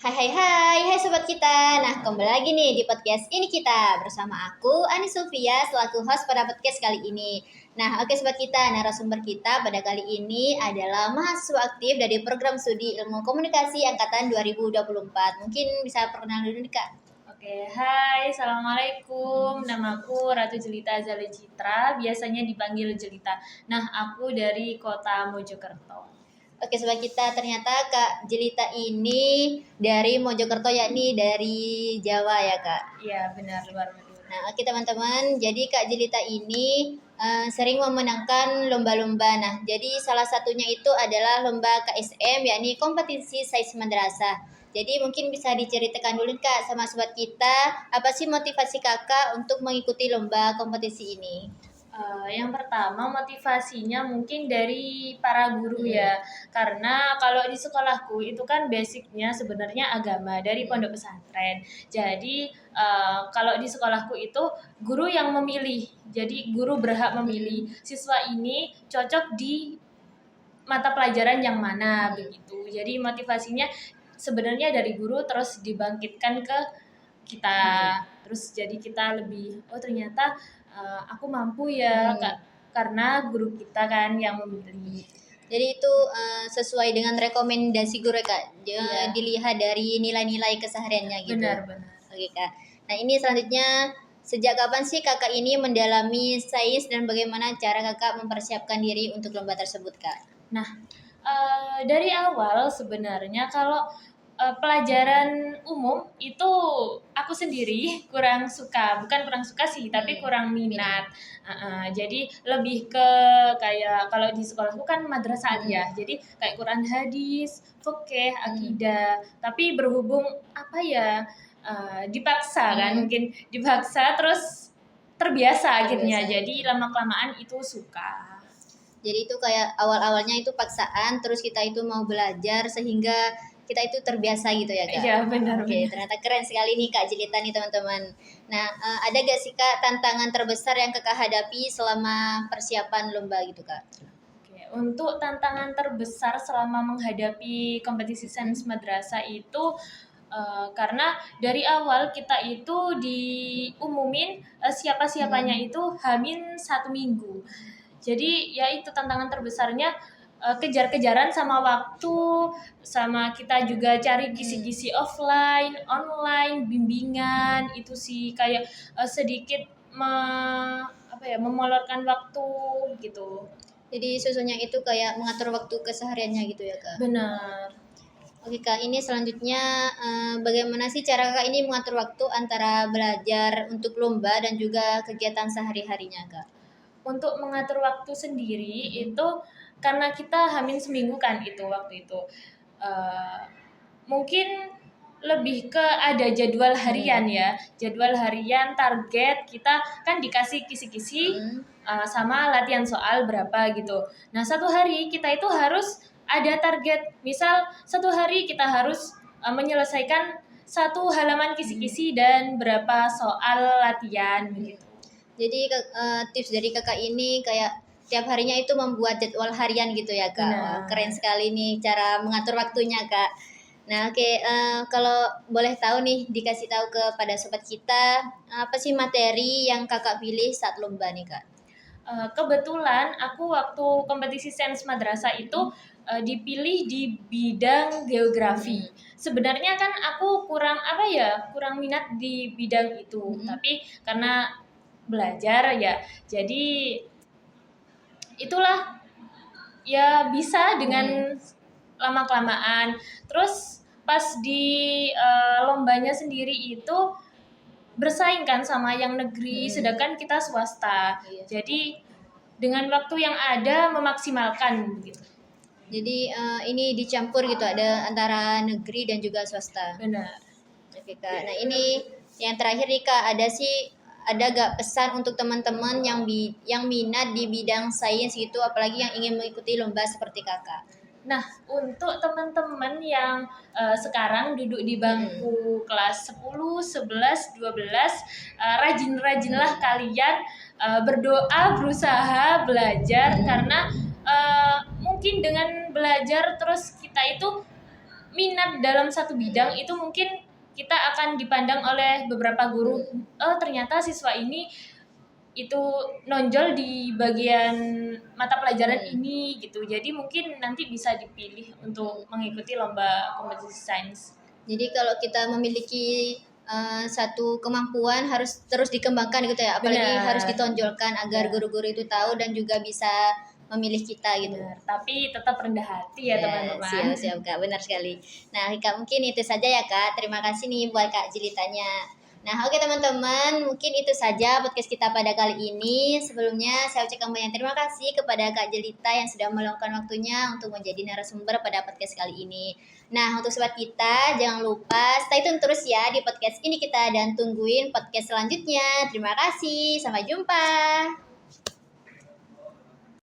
Hai sobat kita. Nah, kembali lagi nih di podcast ini kita bersama aku Ani Sofia selaku host pada podcast kali ini. Nah, oke sobat kita, narasumber kita pada kali ini adalah mahasiswa aktif dari program studi Ilmu Komunikasi angkatan 2024. Mungkin bisa perkenalan dulu nih Kak. Oke, hai, assalamualaikum. Namaku Ratu Jelita Zale Citra, biasanya dipanggil Jelita. Nah, aku dari kota Mojokerto. Oke sobat kita, ternyata Kak Jelita ini dari Mojokerto, yakni dari Jawa ya Kak. Iya, benar, luar Madura. Nah, oke teman-teman, jadi Kak Jelita ini sering memenangkan lomba-lomba. Nah, jadi salah satunya itu adalah lomba KSM, yakni kompetisi sains madrasah. Jadi mungkin bisa diceritakan dulu Kak sama sobat kita, apa sih motivasi Kakak untuk mengikuti lomba kompetisi ini? Yang pertama motivasinya mungkin dari para guru ya, karena kalau di sekolahku itu kan basicnya sebenarnya agama dari pondok pesantren. Jadi kalau di sekolahku itu guru yang memilih, jadi guru berhak memilih siswa ini cocok di mata pelajaran yang mana begitu. Jadi motivasinya sebenarnya dari guru terus dibangkitkan ke kita. Terus jadi kita lebih ternyata aku mampu ya Kak, karena guru kita kan yang memilih. Jadi itu sesuai dengan rekomendasi guru Kak. Iya. Dilihat dari nilai-nilai kesehariannya gitu. Benar. Oke Kak. Nah ini selanjutnya, sejak kapan sih Kakak ini mendalami sains dan bagaimana cara Kakak mempersiapkan diri untuk lomba tersebut Kak? Nah, dari awal sebenarnya kalau pelajaran umum itu aku sendiri kurang suka, bukan kurang suka sih, tapi kurang minat. Jadi lebih ke kayak kalau di sekolahku kan madrasah ya, jadi kayak Quran hadis, fikih, akidah. Tapi berhubung apa ya, dipaksa kan, mungkin dipaksa terus terbiasa akhirnya. Jadi lama kelamaan itu suka. Jadi itu kayak awal-awalnya itu paksaan, terus kita itu mau belajar sehingga kita itu terbiasa gitu ya Kak? Iya benar. Oke, ternyata keren sekali nih Kak Jelita nih teman-teman. Nah, ada gak sih Kak tantangan terbesar yang Kakak hadapi selama persiapan lomba gitu Kak? Oke, untuk tantangan terbesar selama menghadapi kompetisi sains madrasah itu karena dari awal kita itu diumumin siapa-siapanya itu Hamin 1 minggu. Jadi ya itu tantangan terbesarnya, kejar-kejaran sama waktu, sama kita juga cari kisi-kisi offline, online, bimbingan, itu sih kayak sedikit memolorkan waktu gitu. Jadi susunya itu kayak mengatur waktu kesehariannya gitu ya Kak? Benar. Oke Kak, ini selanjutnya bagaimana sih cara Kak ini mengatur waktu antara belajar untuk lomba dan juga kegiatan sehari-harinya Kak? Untuk mengatur waktu sendiri itu karena kita hamil seminggu kan itu waktu itu, mungkin lebih ke ada jadwal harian ya, jadwal harian, target kita kan dikasih kisi-kisi sama latihan soal berapa gitu. Nah 1 hari kita itu harus ada target, misal 1 hari kita harus menyelesaikan 1 halaman kisi-kisi dan berapa soal latihan begitu. Jadi tips dari Kakak ini kayak tiap harinya itu membuat jadwal harian gitu ya Kak? Wah, keren sekali nih cara mengatur waktunya Kak. Nah oke, kalau boleh tahu nih, dikasih tahu kepada sobat kita, apa sih materi yang Kakak pilih saat lomba nih Kak? Kebetulan aku waktu kompetisi sains madrasah itu dipilih di bidang geografi. Sebenarnya kan aku kurang minat di bidang itu, tapi karena belajar ya, jadi itulah ya bisa dengan lama kelamaan. Terus pas di lombanya sendiri itu bersaing kan sama yang negeri, sedangkan kita swasta. Jadi dengan waktu yang ada memaksimalkan begitu. Jadi ini dicampur gitu, ada antara negeri dan juga swasta. Benar. Oke Kak. Nah ini yang terakhir nih Kak, ada gak pesan untuk teman-teman yang minat di bidang sains gitu, apalagi yang ingin mengikuti lomba seperti Kakak? Nah, untuk teman-teman yang sekarang duduk di bangku kelas 10, 11, 12, rajin-rajinlah kalian berdoa, berusaha, belajar, karena mungkin dengan belajar terus kita itu minat dalam satu bidang itu mungkin kita akan dipandang oleh beberapa guru, oh ternyata siswa ini itu nonjol di bagian mata pelajaran ini gitu. Jadi mungkin nanti bisa dipilih untuk mengikuti lomba kompetisi sains. Jadi kalau kita memiliki satu kemampuan harus terus dikembangkan gitu ya, apalagi Benar. harus ditonjolkan agar Ya. guru-guru itu tahu dan juga bisa memilih kita gitu. Benar. Tapi tetap rendah hati ya teman-teman. Siap Kak, benar sekali. Nah Kak, mungkin itu saja ya Kak. Terima kasih nih buat Kak Jelitanya. Nah oke teman-teman, mungkin itu saja podcast kita pada kali ini. Sebelumnya saya ucapkan banyak terima kasih kepada Kak Jelita yang sudah meluangkan waktunya untuk menjadi narasumber pada podcast kali ini. Nah untuk sobat kita, jangan lupa stay tune terus ya di podcast ini kita dan tungguin podcast selanjutnya. Terima kasih, sampai jumpa.